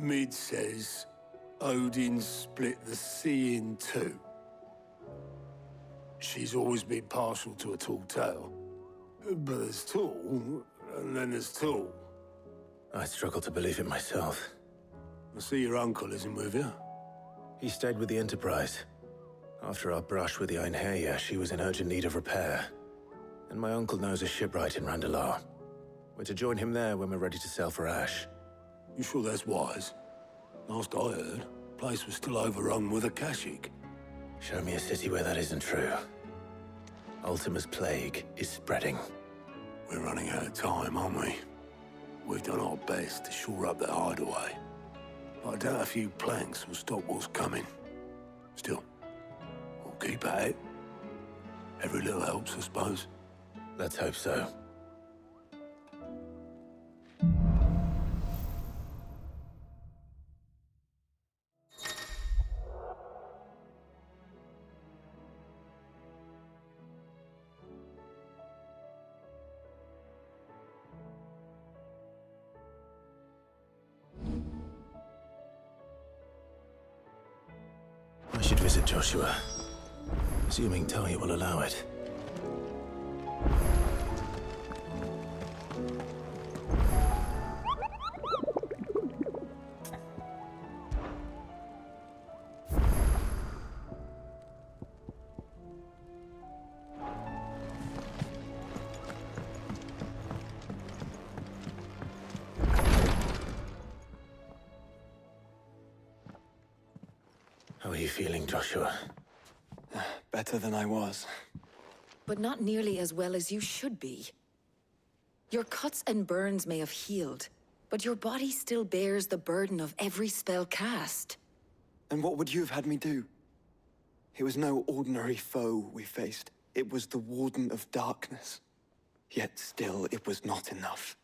Mid says Odin split the sea in two. She's always been partial to a tall tale. But there's tall, and then there's tall. I struggle to believe it myself. I see your uncle isn't with you. He stayed with the Enterprise. After our brush with the Einherja, she was in urgent need of repair. And my uncle knows a shipwright in Randalar. We're to join him there when we're ready to sail for Ash. You sure that's wise? Last I heard, the place was still overrun with Akashic. Show me a city where that isn't true. Ultima's plague is spreading. We're running out of time, aren't we? We've done our best to shore up that hideaway. I doubt a few planks will stop what's coming. Still, we'll keep at it. Every little helps, I suppose. Let's hope so. I should visit Joshua, assuming Talia will allow it. How are you feeling, Joshua? Better than I was. But not nearly as well as you should be. Your cuts and burns may have healed, but your body still bears the burden of every spell cast. And what would you have had me do? It was no ordinary foe we faced. It was the Warden of Darkness. Yet still, it was not enough.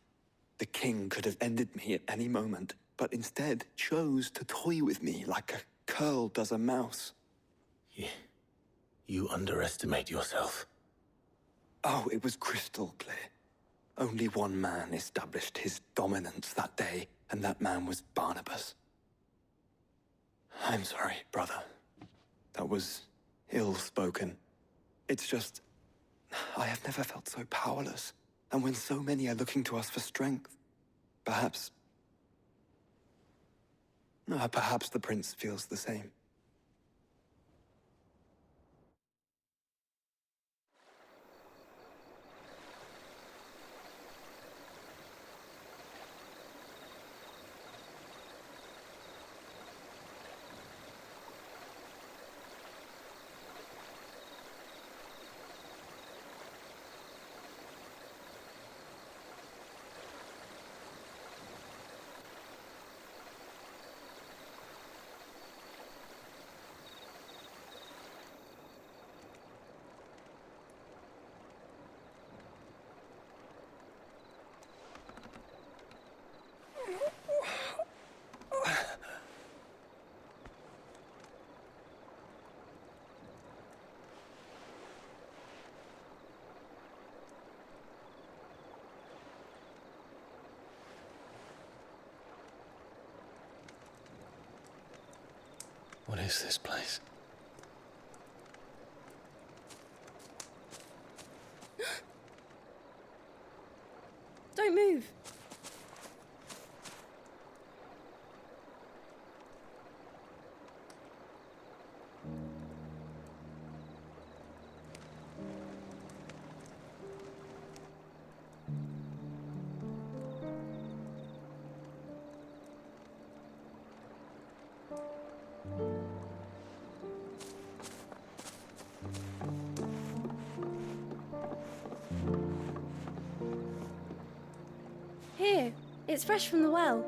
The king could have ended me at any moment, but instead chose to toy with me like a curl does a mouse. You underestimate yourself. Oh, it was crystal clear. Only one man established his dominance that day, and that man was Barnabas. I'm sorry, brother. That was ill-spoken. It's just, I have never felt so powerless. And when so many are looking to us for strength, perhaps the prince feels the same. What is this place? Don't move. Here, it's fresh from the well.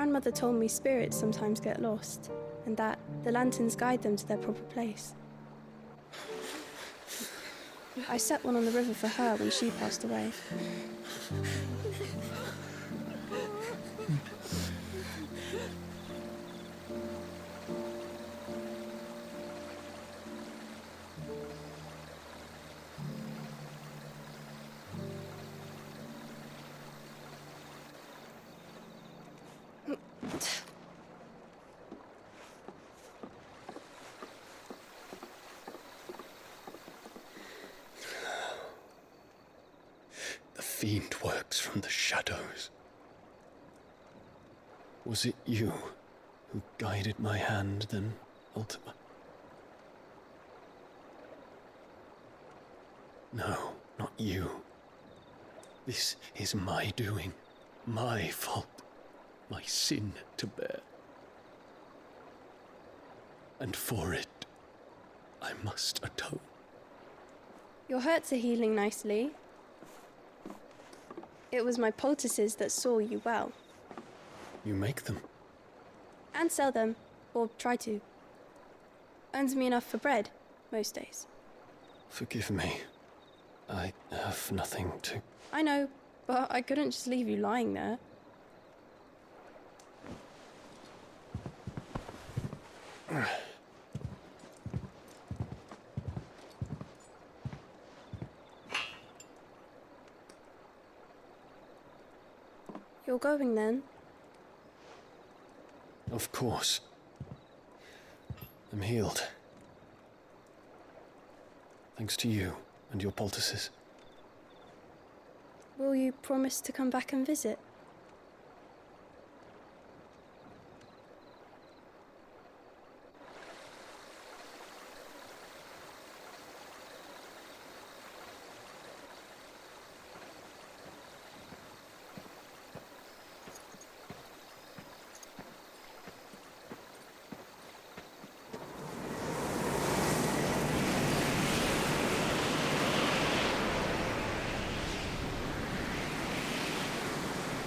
Grandmother told me spirits sometimes get lost, and that the lanterns guide them to their proper place. I set one on the river for her when she passed away. The fiend works from the shadows. Was it you who guided my hand then, Ultima? No, not you. This is my doing, my fault, my sin to bear. And for it, I must atone. Your hurts are healing nicely. It was my poultices that saw you well. You make them? And sell them, or try to. Earns me enough for bread, most days. Forgive me. I have nothing to... I know, but I couldn't just leave you lying there. You're going then? Of course. I'm healed. Thanks to you and your poultices. Will you promise to come back and visit?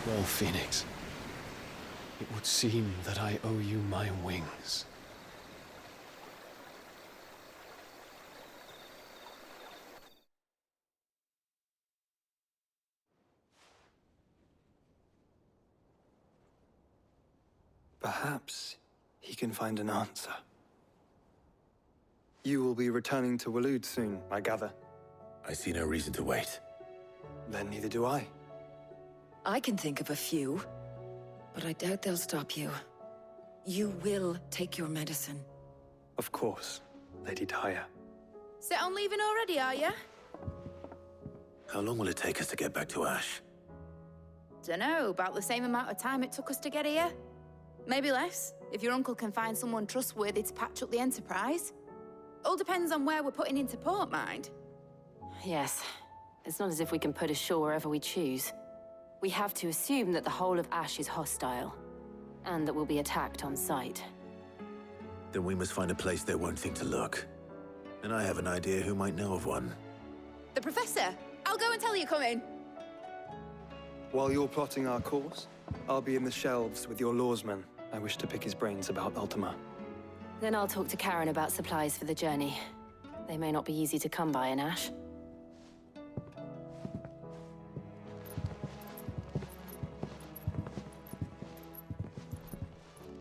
Well, Phoenix, it would seem that I owe you my wings. Perhaps he can find an answer. You will be returning to Waloed soon, I gather. I see no reason to wait. Then neither do I. I can think of a few, but I doubt they'll stop you. You will take your medicine. Of course, Lady Daya. Set on leaving already, are you? How long will it take us to get back to Ash? Dunno, about the same amount of time it took us to get here. Maybe less, if your uncle can find someone trustworthy to patch up the Enterprise. All depends on where we're putting into port, mind. Yes. It's not as if we can put ashore wherever we choose. We have to assume that the whole of Ash is hostile, and that we'll be attacked on sight. Then we must find a place they won't think to look. And I have an idea who might know of one. The Professor! I'll go and tell you coming. While you're plotting our course, I'll be in the shelves with your lawsman. I wish to pick his brains about Ultima. Then I'll talk to Karen about supplies for the journey. They may not be easy to come by in Ash.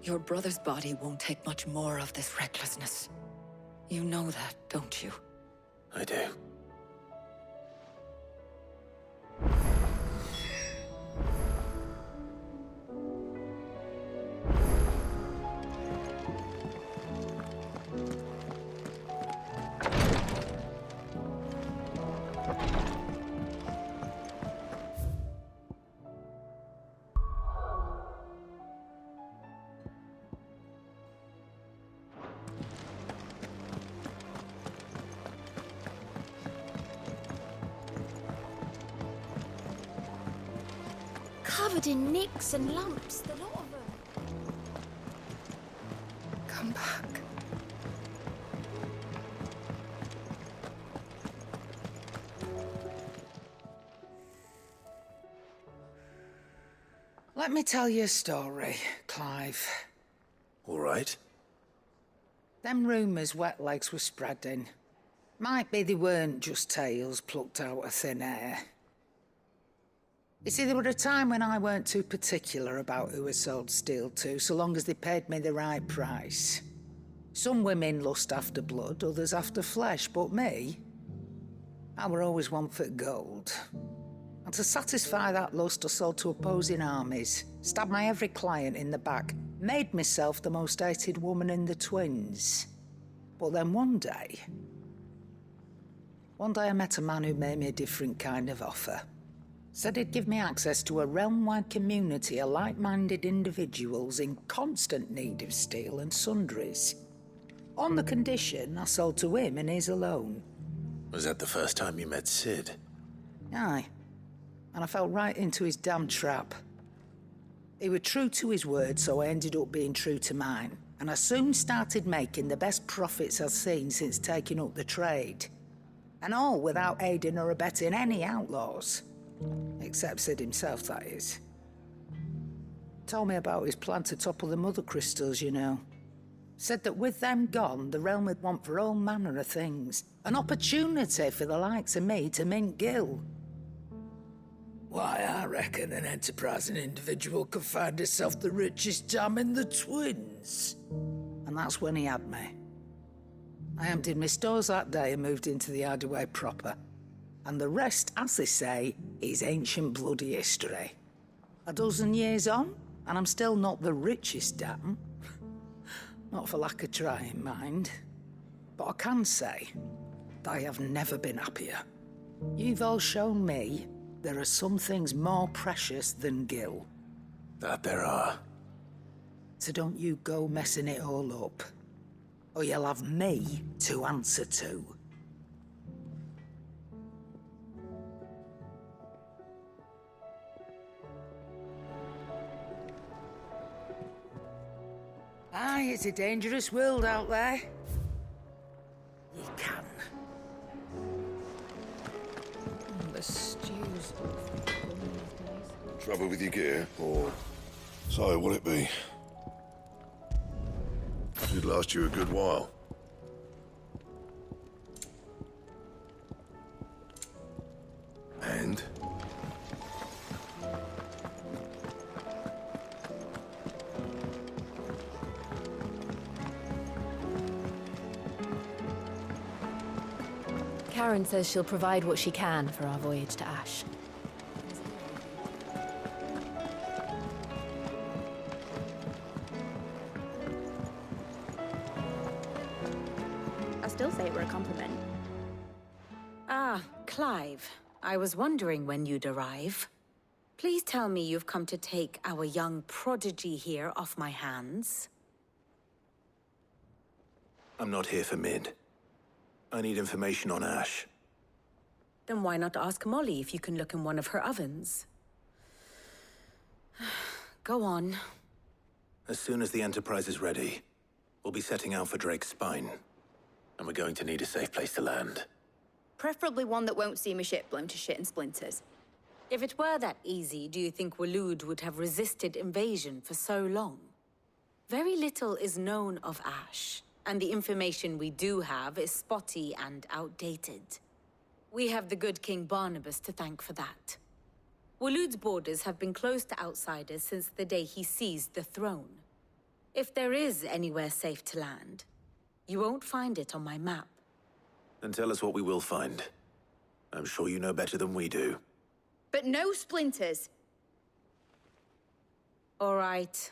Your brother's body won't take much more of this recklessness. You know that, don't you? I do. Covered in nicks and lumps, the lot of them. Come back. Let me tell you a story, Clive. All right. Them rumours Wetlegs were spreading. Might be they weren't just tales plucked out of thin air. You see, there were a time when I weren't too particular about who I sold steel to, so long as they paid me the right price. Some women lust after blood, others after flesh, but me, I were always one for gold. And to satisfy that lust, I sold to opposing armies, stabbed my every client in the back, made myself the most hated woman in the twins. But then one day I met a man who made me a different kind of offer. Said he'd give me access to a realm-wide community of like-minded individuals in constant need of steel and sundries. On the condition I sold to him and his alone. Was that the first time you met Sid? Aye. And I fell right into his damn trap. He was true to his word, so I ended up being true to mine. And I soon started making the best profits I've seen since taking up the trade. And all without aiding or abetting any outlaws. Except Sid himself, that is. Told me about his plan to topple the mother crystals, you know. Said that with them gone, the realm would want for all manner of things. An opportunity for the likes of me to mint gil. Why, I reckon an enterprising individual could find himself the richest dam in the twins. And that's when he had me. I emptied my stores that day and moved into the Hideaway proper. And the rest, as they say, is ancient bloody history. A dozen years on, and I'm still not the richest dam. Not for lack of trying, mind. But I can say that I have never been happier. You've all shown me there are some things more precious than gil. That there are. So don't you go messing it all up. Or you'll have me to answer to. Aye, it's a dangerous world out there. You can. The stews. Trouble with your gear, or so will it be? Should last you a good while. And? Karen says she'll provide what she can for our voyage to Ash. I still say it were a compliment. Ah, Clive. I was wondering when you'd arrive. Please tell me you've come to take our young prodigy here off my hands. I'm not here for Mid. I need information on Ash. Then why not ask Molly if you can look in one of her ovens? Go on. As soon as the Enterprise is ready, we'll be setting out for Drake's Spine. And we're going to need a safe place to land. Preferably one that won't see my ship blown to shit and splinters. If it were that easy, do you think Waloed would have resisted invasion for so long? Very little is known of Ash, and the information we do have is spotty and outdated. We have the good King Barnabas to thank for that. Waloed's borders have been closed to outsiders since the day he seized the throne. If there is anywhere safe to land, you won't find it on my map. Then tell us what we will find. I'm sure you know better than we do. But no splinters. All right,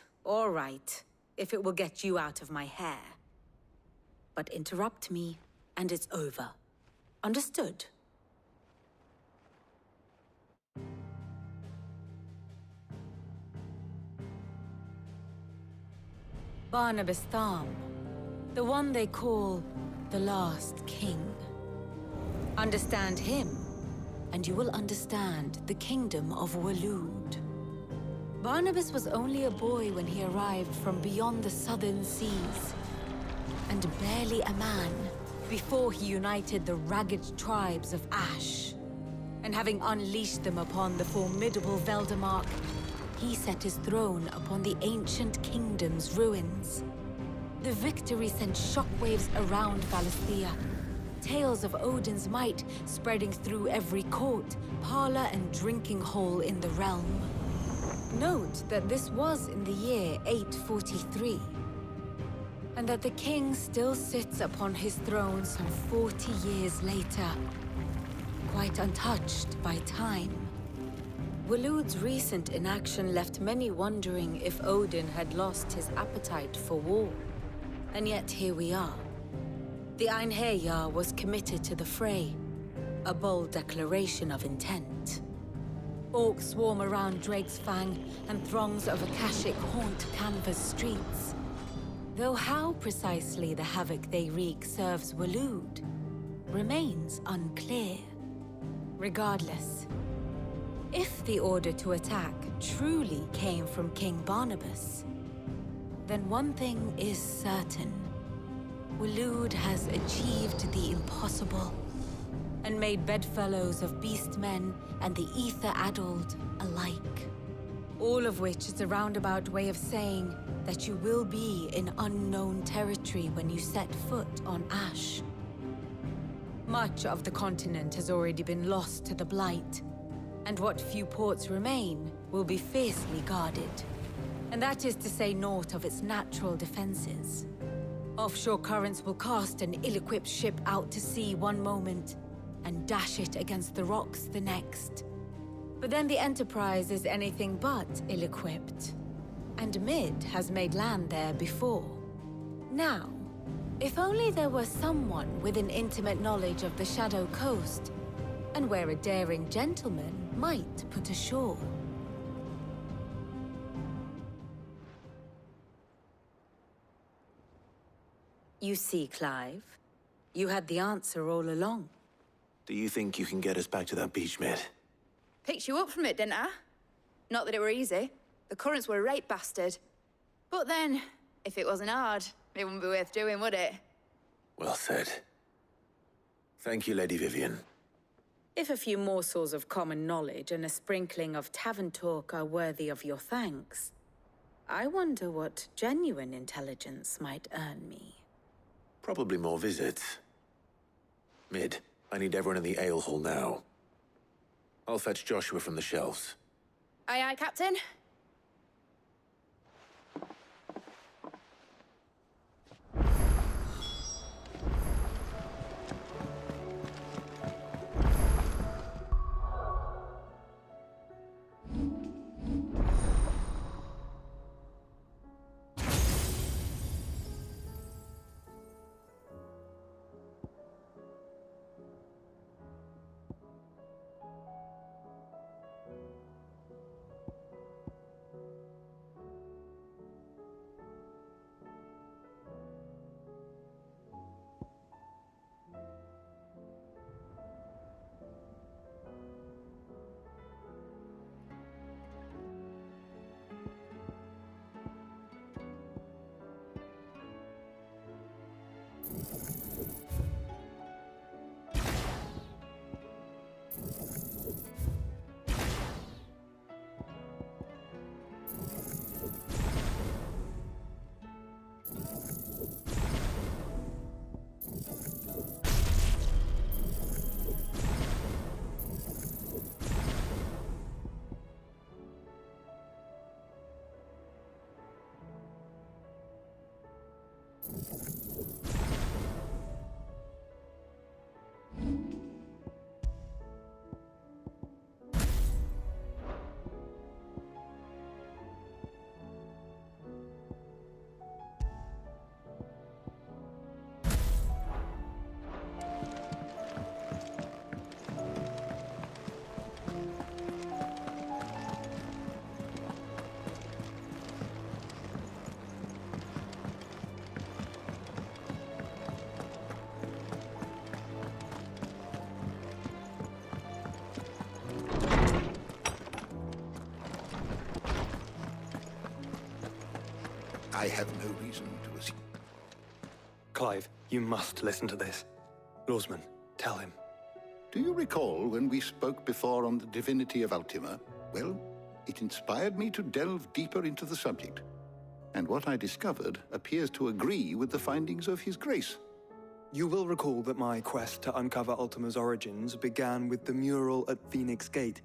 if it will get you out of my hair. But interrupt me, and it's over. Understood? Barnabas Tham, the one they call the Last King. Understand him, and you will understand the kingdom of Waloed. Barnabas was only a boy when he arrived from beyond the southern seas, and barely a man before he united the ragged tribes of Ash. And having unleashed them upon the formidable Veldamark, he set his throne upon the ancient kingdom's ruins. The victory sent shockwaves around Valisthea. Tales of Odin's might spreading through every court, parlor, and drinking hole in the realm. Note that this was in the year 843, and that the king still sits upon his throne some 40 years later, quite untouched by time. Waloed's recent inaction left many wondering if Odin had lost his appetite for war. And yet here we are. The Einherjar was committed to the fray, a bold declaration of intent. Orcs swarm around Drake's Fang, and throngs of Akashic haunt Canva's streets. Though how precisely the havoc they wreak serves Waloed remains unclear. Regardless, if the order to attack truly came from King Barnabas, then one thing is certain. Waloed has achieved the impossible, and made bedfellows of beastmen and the ether-addled alike. All of which is a roundabout way of saying that you will be in unknown territory when you set foot on Ash. Much of the continent has already been lost to the Blight, and what few ports remain will be fiercely guarded. And that is to say naught of its natural defenses. Offshore currents will cast an ill-equipped ship out to sea one moment, and dash it against the rocks the next. But then the Enterprise is anything but ill-equipped. And Mid has made land there before. Now, if only there were someone with an intimate knowledge of the Shadow Coast, and where a daring gentleman might put ashore. You see, Clive, you had the answer all along. Do you think you can get us back to that beach, Mid? Picked you up from it, didn't I? Not that it were easy. The currents were a right bastard. But then, if it wasn't hard, it wouldn't be worth doing, would it? Well said. Thank you, Lady Vivian. If a few morsels of common knowledge and a sprinkling of tavern talk are worthy of your thanks, I wonder what genuine intelligence might earn me. Probably more visits. Mid, I need everyone in the ale hall now. I'll fetch Joshua from the shelves. Aye, aye, Captain. I have no reason to assume. Clive, you must listen to this. Lawsman, tell him. Do you recall when we spoke before on the divinity of Ultima? Well, It inspired me to delve deeper into the subject, and what I discovered appears to agree with the findings of His Grace. You will recall that my quest to uncover Ultima's origins began with the mural at Phoenix Gate.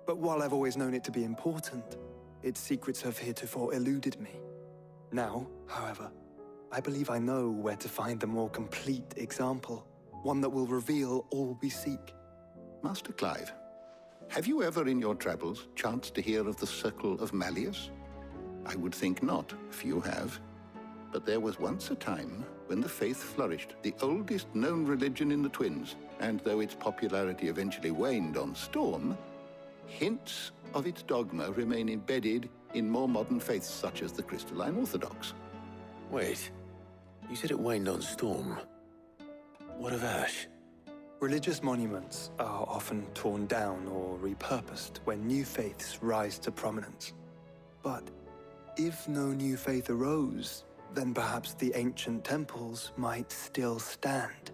But while I've always known it to be important, its secrets have heretofore eluded me. Now, however, I believe I know where to find the more complete example, one that will reveal all we seek. Master Clive, have you ever in your travels chanced to hear of the Circle of Malleus? I would think not, if you have. But there was once a time when the faith flourished, the oldest known religion in the Twins, and though its popularity eventually waned on Storm, hints of its dogma remain embedded in more modern faiths such as the Crystalline Orthodox. Wait, you said it waned on Storm. What of Ash? Religious monuments are often torn down or repurposed when new faiths rise to prominence. But if no new faith arose, then perhaps the ancient temples might still stand.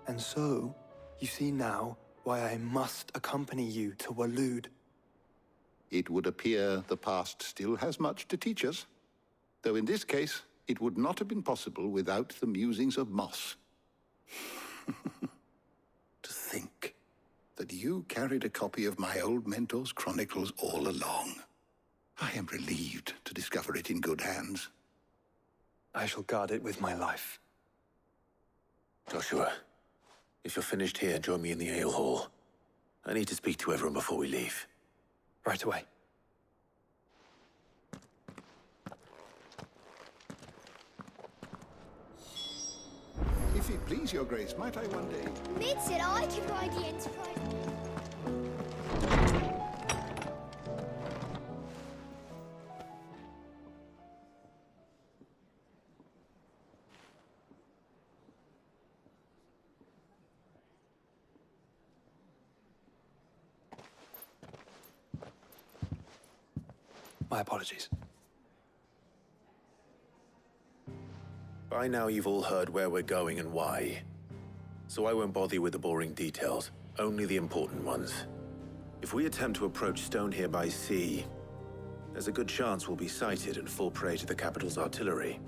And so, you see now why I must accompany you to Waloed. It would appear the past still has much to teach us, though in this case, it would not have been possible without the musings of Moss. To think that you carried a copy of my old mentor's chronicles all along. I am relieved to discover it in good hands. I shall guard it with my life. Joshua, if you're finished here, join me in the ale hall. I need to speak to everyone before we leave. Right away. If it please your grace, might I one day... Mid said I could ride the Enterprise. My apologies. By now you've all heard where we're going and why. So I won't bother you with the boring details, only the important ones. If we attempt to approach Stone here by sea, there's a good chance we'll be sighted and fall prey to the capital's artillery.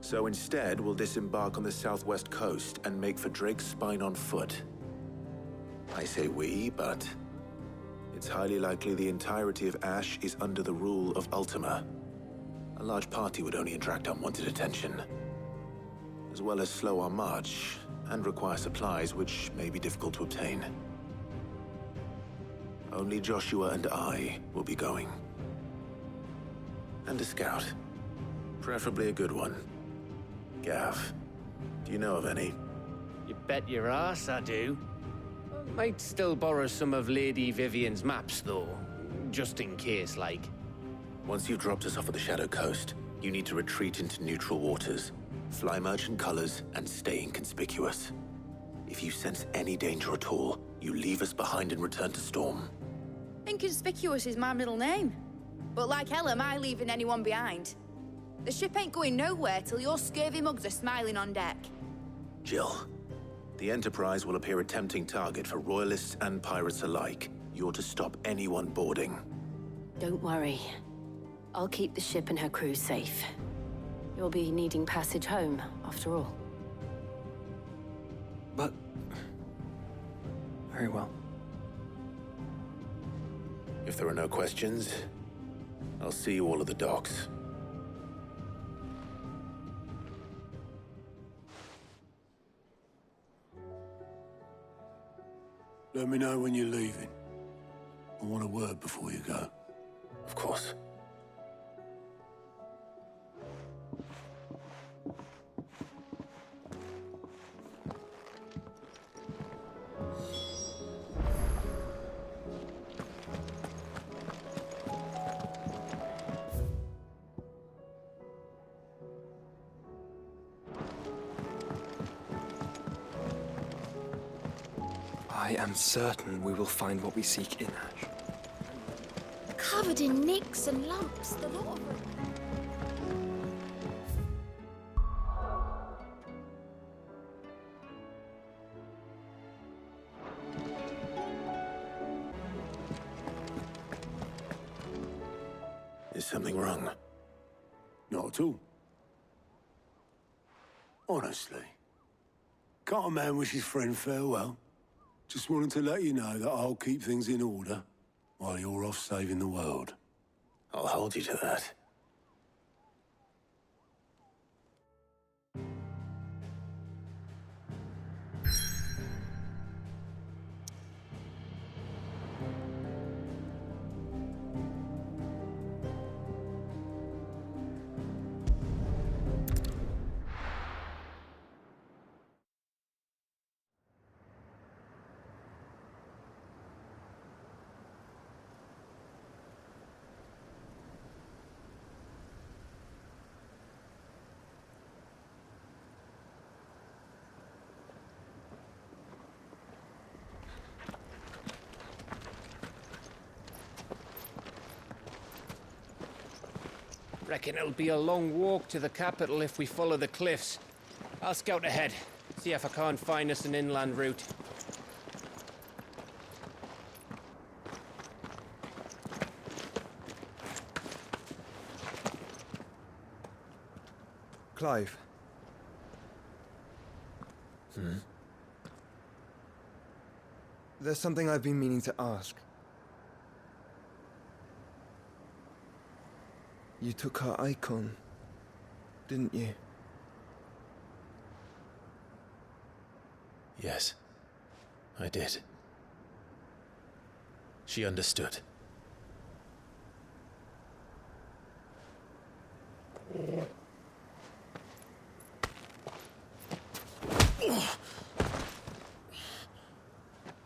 So instead, we'll disembark on the southwest coast and make for Drake's Spine on foot. I say we, but it's highly likely the entirety of Ash is under the rule of Ultima. A large party would only attract unwanted attention, as well as slow our march and require supplies which may be difficult to obtain. Only Joshua and I will be going. And a scout. Preferably a good one. Gav, do you know of any? You bet your ass I do. Might still borrow some of Lady Vivian's maps, though. Just in case, like. Once you've dropped us off at the Shadow Coast, you need to retreat into neutral waters, fly merchant colors, and stay inconspicuous. If you sense any danger at all, you leave us behind and return to Storm. Inconspicuous is my middle name. But like hell am I leaving anyone behind. The ship ain't going nowhere till your scurvy mugs are smiling on deck. Jill, the Enterprise will appear a tempting target for royalists and pirates alike. You're to stop anyone boarding. Don't worry. I'll keep the ship and her crew safe. You'll be needing passage home, after all. But... very well. If there are no questions, I'll see you all at the docks. Let me know when you're leaving. I want a word before you go. Of course. I am certain we will find what we seek in Ash. Covered in nicks and lumps, the lot of them. something wrong? Not at all. Honestly. Can't a man wish his friend farewell? Just wanted to let you know that I'll keep things in order while you're off saving the world. I'll hold you to that. Reckon it'll be a long walk to the capital if we follow the cliffs. I'll scout ahead, see if I can't find us an inland route. Clive. There's something I've been meaning to ask. You took her icon, didn't you? Yes, I did. She understood.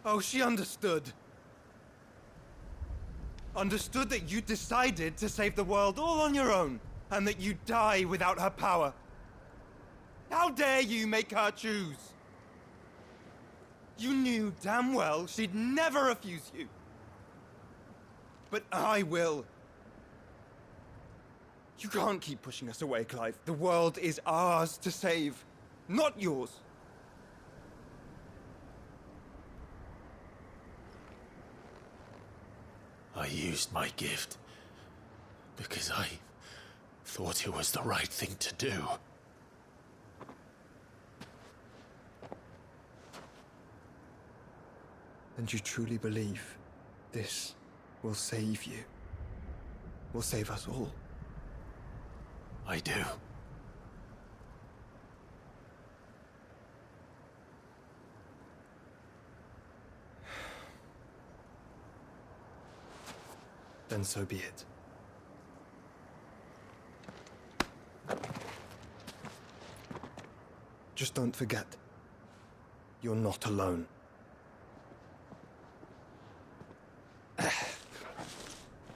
Oh, she understood. Understood that you decided to save the world all on your own, and that you'd die without her power. How dare you make her choose? You knew damn well she'd never refuse you. But I will. You can't keep pushing us away, Clive. The world is ours to save, not yours. I used my gift because I thought it was the right thing to do. And you truly believe this will save you? Will save us all? I do. Then so be it. Just don't forget, you're not alone.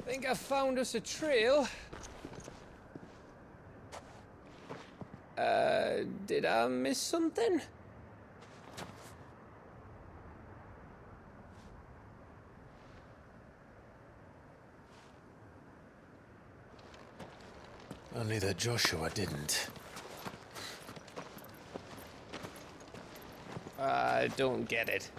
Think I found us a trail. Did I miss something? Only that Joshua didn't. I don't get it.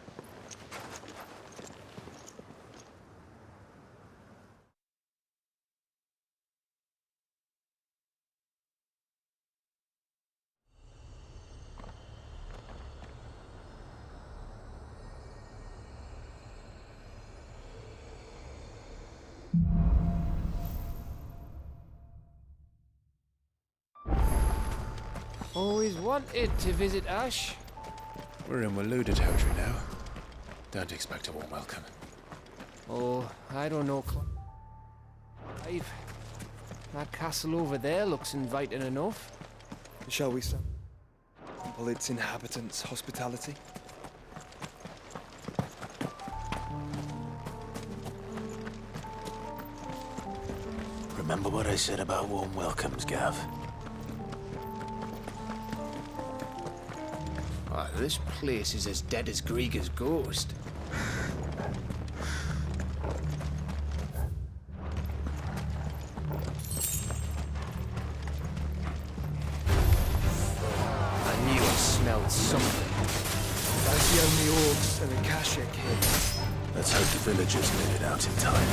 Always wanted to visit Ash. We're in Waluda territory now. Don't expect a warm welcome. Oh, I don't know, Clive. That castle over there looks inviting enough. Shall we sample its inhabitants' hospitality? Remember what I said about warm welcomes, Gav? Oh, this place is as dead as Grieger's ghost. I knew I smelled something. That's the only orcs and a Kashik here. Let's hope the villagers made it out in time.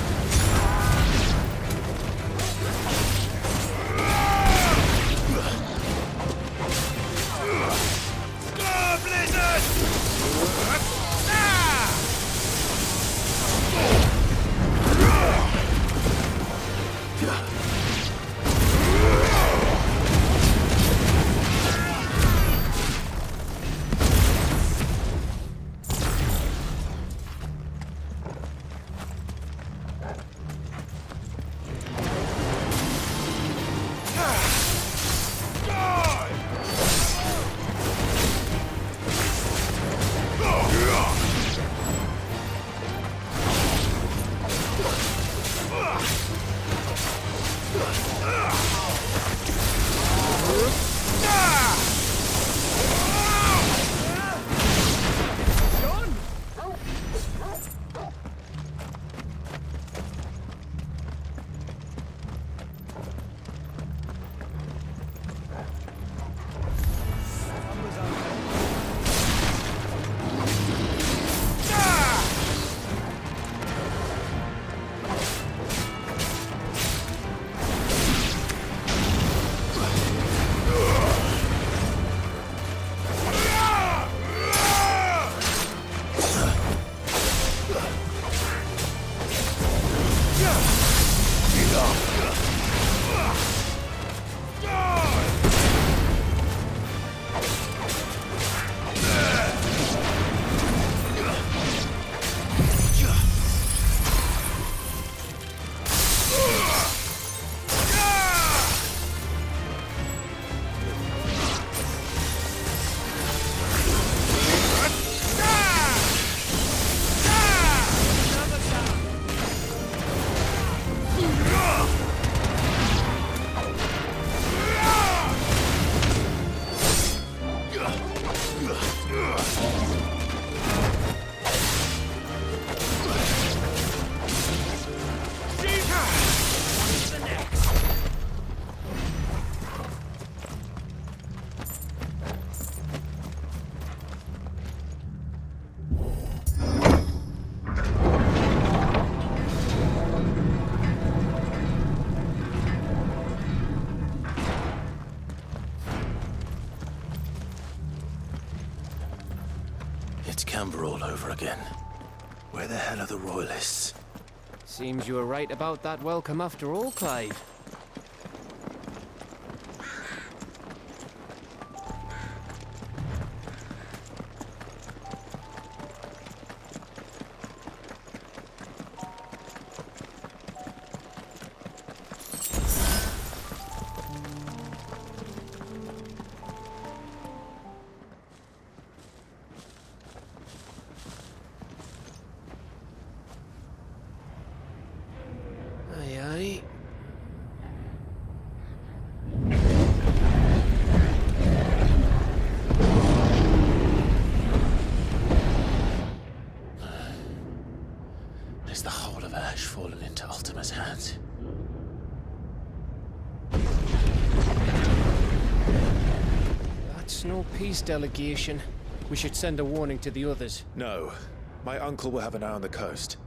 It's Camber all over again. Where the hell are the Royalists? Seems you were right about that welcome after all, Clive. Is the whole of Ash fallen into Ultima's hands? That's no peace delegation. We should send a warning to the others. No. My uncle will have an eye on the coast.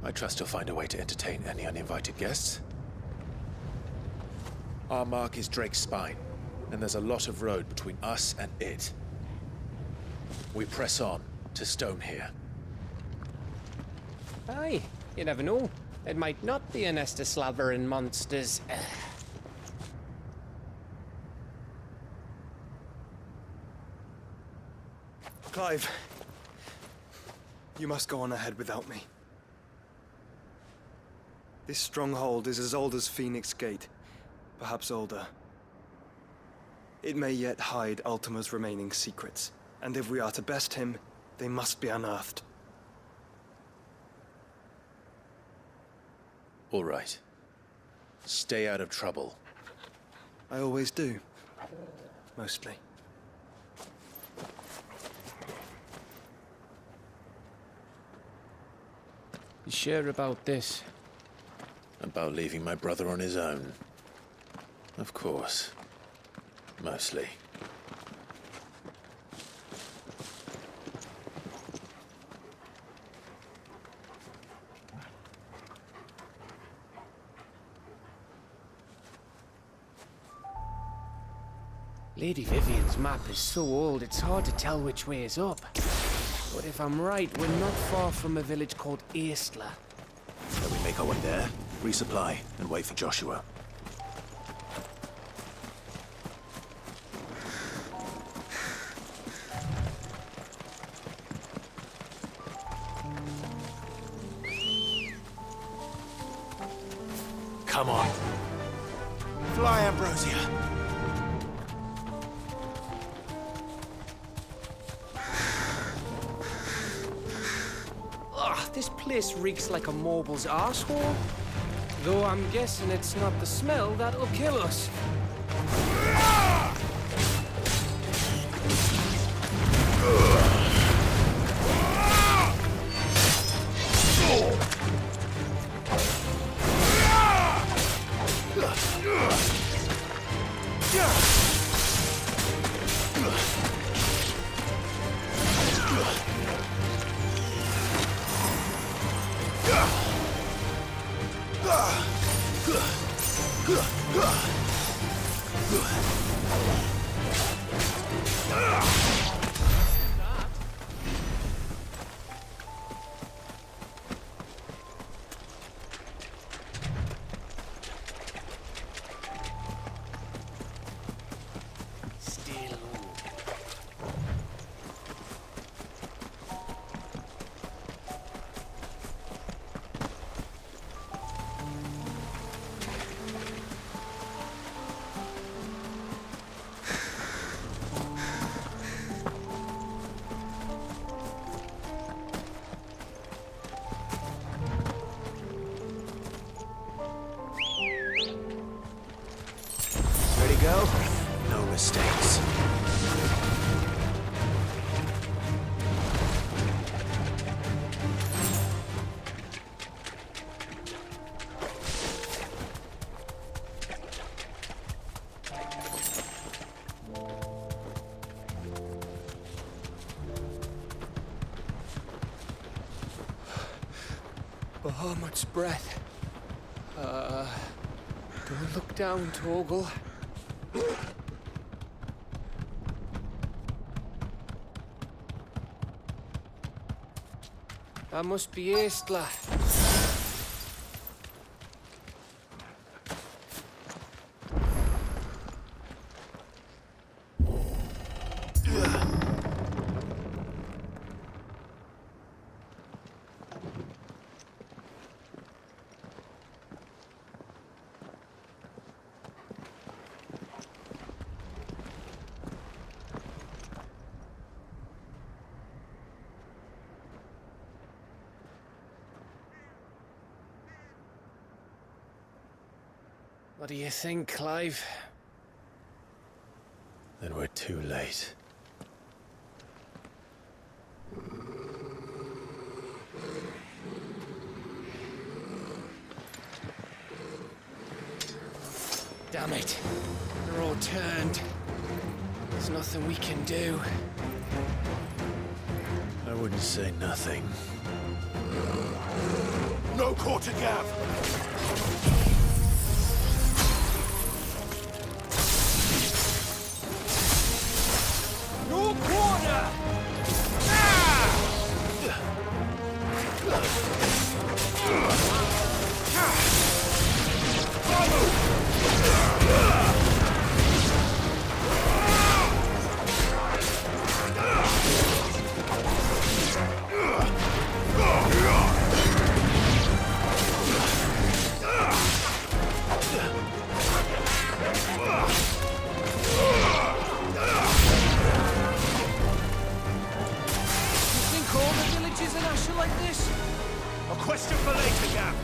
I trust he'll find a way to entertain any uninvited guests. Our mark is Drake's Spine, and there's a lot of road between us and it. We press on to Stonehere. Aye, you never know. It might not be a nest of slavering monsters. Clive, you must go on ahead without me. This stronghold is as old as Phoenix Gate, perhaps older. It may yet hide Ultima's remaining secrets, and if we are to best him, they must be unearthed. All right. Stay out of trouble. I always do. Mostly. You sure about this? About leaving my brother on his own? Of course. Mostly. Lady Vivian's map is so old, it's hard to tell which way is up. But if I'm right, we're not far from a village called Aistla. Shall we make our way there, resupply, and wait for Joshua? Come on. Fly, Ambrosia. This place reeks like a mobile's arsehole. Though I'm guessing it's not the smell that'll kill us. no mistakes. Bahamut's breath. Don't look down, Torgal. That must be Aistla. What do you think, Clive? Then we're too late. Damn it. They're all turned. There's nothing we can do. I wouldn't say nothing. No quarter gap! No quarter! A question for later, Gap.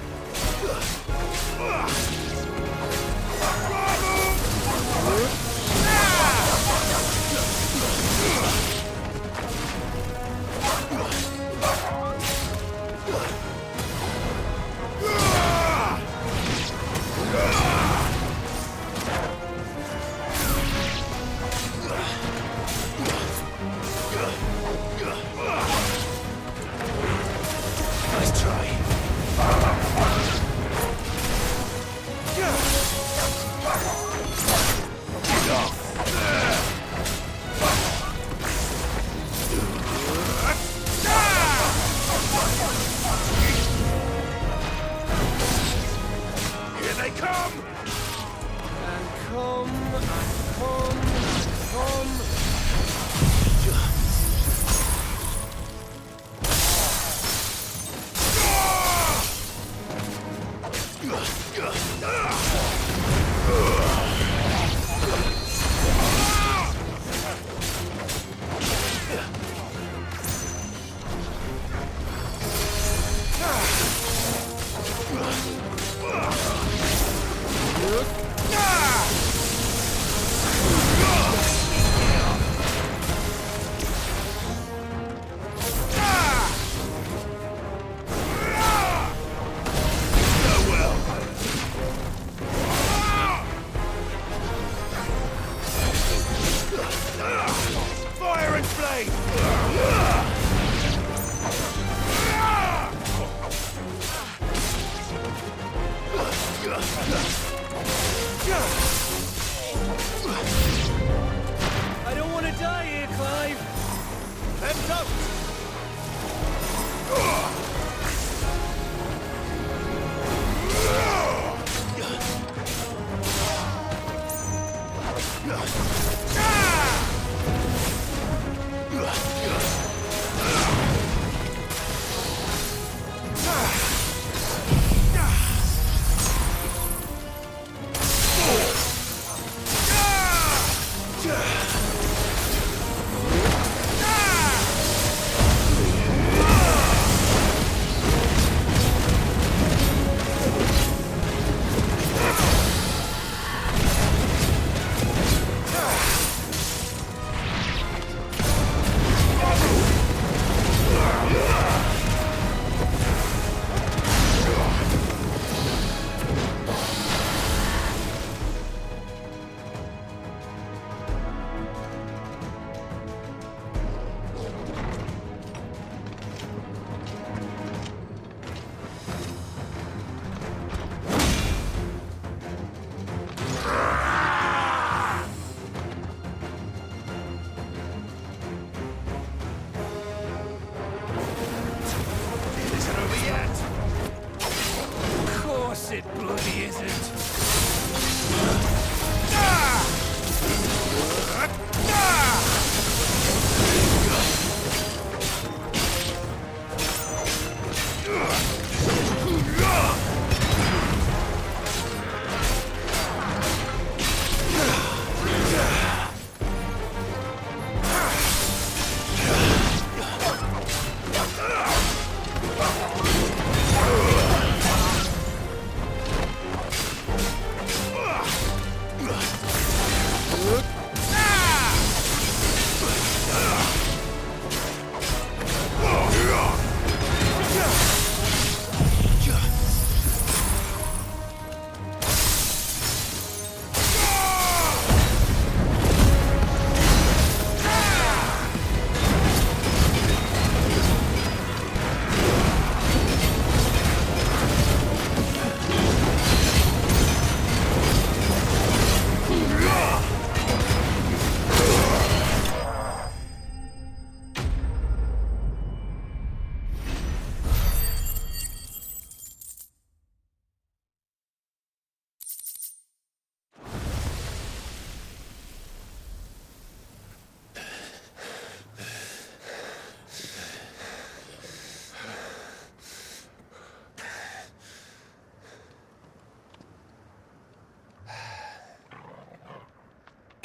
Nice try. Here they come! And come, and come, and come. Fire and flame! I don't want to die here, Clive. Then don't!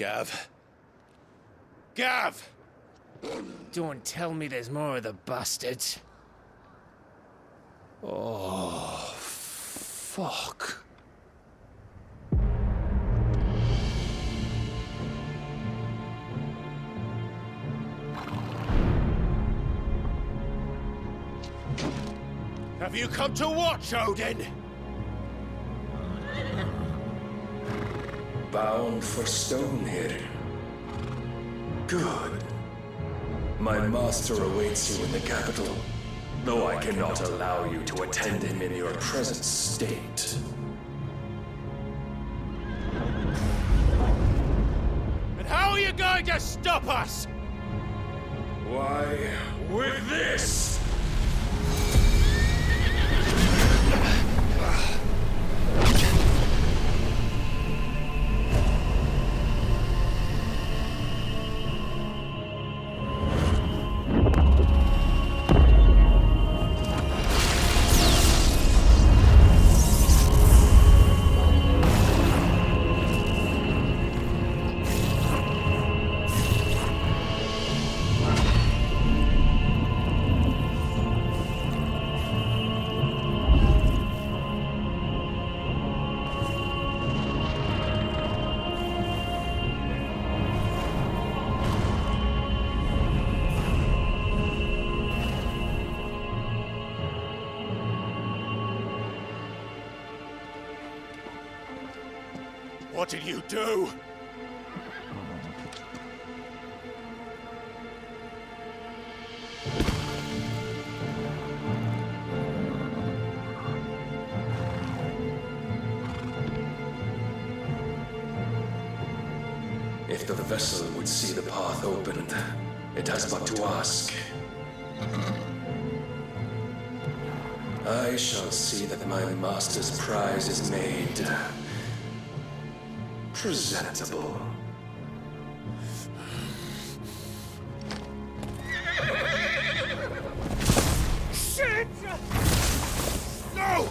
Gav? Gav! Don't tell me there's more of the bastards. Oh, fuck. Have you come to watch, Odin? Bound for stone here. Good. My master awaits you in the capital, though I cannot allow you to attend him in your present state. And how are you going to stop us? Why, with this! What did you do? If the vessel would see the path opened, it has but to ask. I shall see that my master's prize is made presentable. Shit! No!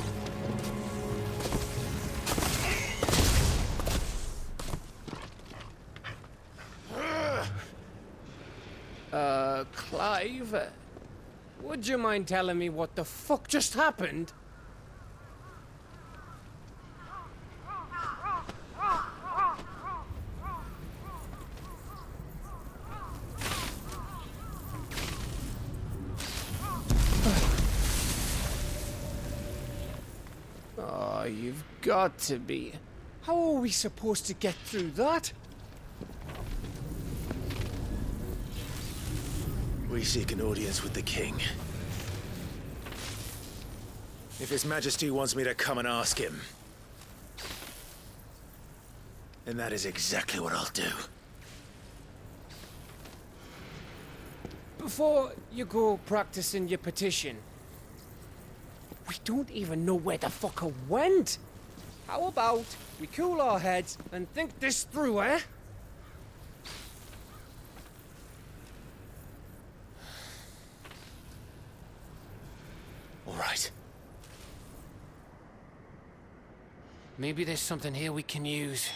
Clive? Would you mind telling me what the fuck just happened? Oh, you've got to be. How are we supposed to get through that? We seek an audience with the king. If His Majesty wants me to come and ask him, then that is exactly what I'll do. Before you go practicing your petition, we don't even know where the fucker went. How about we cool our heads and think this through, eh? All right. Maybe there's something here we can use.